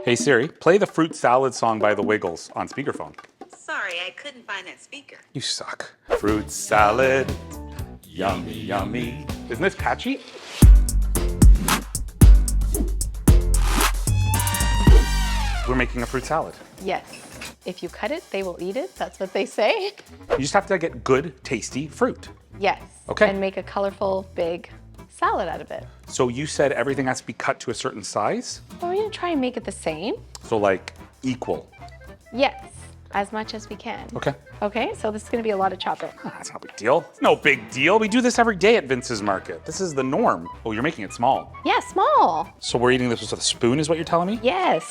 Hey Siri, play the fruit salad song by the Wiggles on speakerphone. Sorry, I couldn't find that speaker. You suck. Fruit salad, yummy, yummy. Isn't this catchy? We're making a fruit salad. Yes. If you cut it, they will eat it. That's what they say. You just have to get good, tasty fruit. Yes. Okay. And make a colorful, big salad out of it. So you said everything has to be cut to a certain size? Well, we're gonna try and make it the same. So like equal. Yes, as much as we can. Okay. Okay, so this is gonna be a lot of chopping. That's no big deal. It's no big deal. We do this every day at Vince's Market. This is the norm. Oh, you're making it small. Yeah, small. So we're eating this with a spoon is what you're telling me? Yes.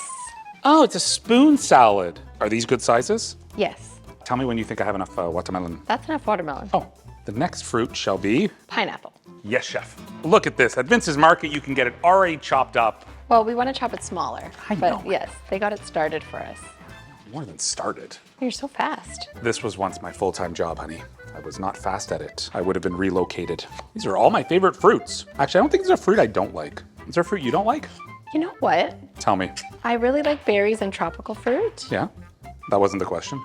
Oh, it's a spoon salad. Are these good sizes? Yes. Tell me when you think I have enough watermelon. That's enough watermelon. Oh, the next fruit shall be? Pineapple. Yes, chef. Look at this. At Vince's Market, you can get it already chopped up. Well, we want to chop it smaller. I but know. yes, they got it started for us. More than started. You're so fast. This was once my full-time job, honey. I was not fast at it. I would have been relocated. These are all my favorite fruits. Actually, I don't think there's a fruit I don't like. Is there a fruit you don't like? You know what? Tell me. I really like berries and tropical fruit. Yeah? That wasn't the question.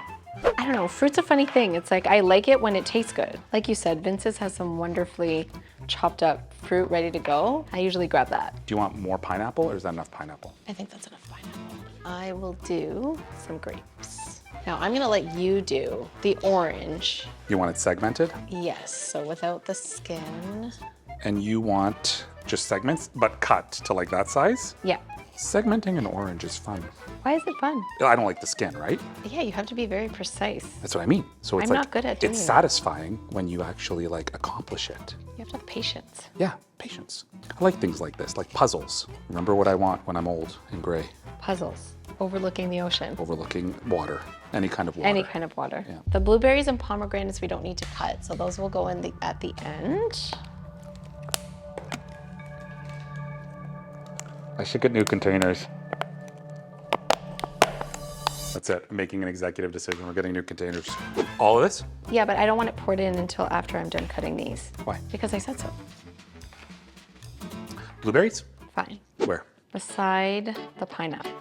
I don't know, fruit's a funny thing. It's like, I like it when it tastes good. Like you said, Vince's has some wonderfully chopped up fruit ready to go. I usually grab that. Do you want more pineapple or is that enough pineapple? I think that's enough pineapple. I will do some grapes. Now I'm gonna let you do the orange. You want it segmented? Yes, so without the skin. And you want just segments, but cut to like that size? Yeah. Segmenting an orange is fun. Why is it fun? I don't like the skin, right? Yeah, you have to be very precise. That's what I mean. So it's I'm like, not good at doing it's that. satisfying when you actually like accomplish it. You have to have patience. Yeah, patience. I like things like this, like puzzles. Remember what I want when I'm old and gray, Puzzles. Overlooking the ocean. overlooking water, any kind of water. Any kind of water. Yeah. The blueberries and pomegranates we don't need to cut, so those will go in at the end. I should get new containers. That's it. I'm making an executive decision. We're getting new containers. All of this? Yeah, but I don't want it poured in until after I'm done cutting these. Why? Because I said so. Blueberries? Fine. Where? Beside the pineapple.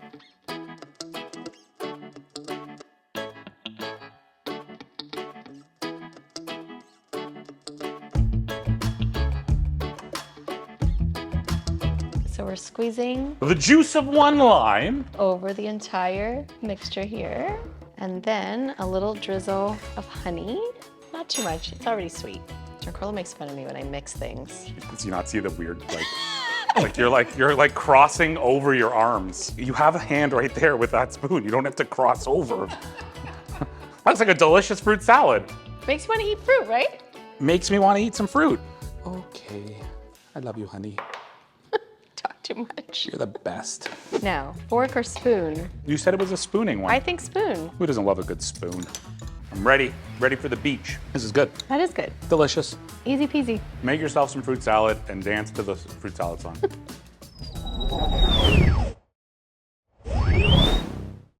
So we're squeezing The juice of one lime. over the entire mixture here. And then a little drizzle of honey. Not too much, it's already sweet. Giancarlo makes fun of me when I mix things. Does you not see the weird, like you're like crossing over your arms. You have a hand right there with that spoon. You don't have to cross over. That's like a delicious fruit salad. Makes you want to eat fruit, right? Makes me want to eat some fruit. Okay. I love you, honey. Talk too much. You're the best. Now, fork or spoon? You said it was a spooning one. I think spoon. Who doesn't love a good spoon? I'm ready. Ready for the beach. This is good. That is good. Delicious. Easy peasy. Make yourself some fruit salad and dance to the fruit salad song.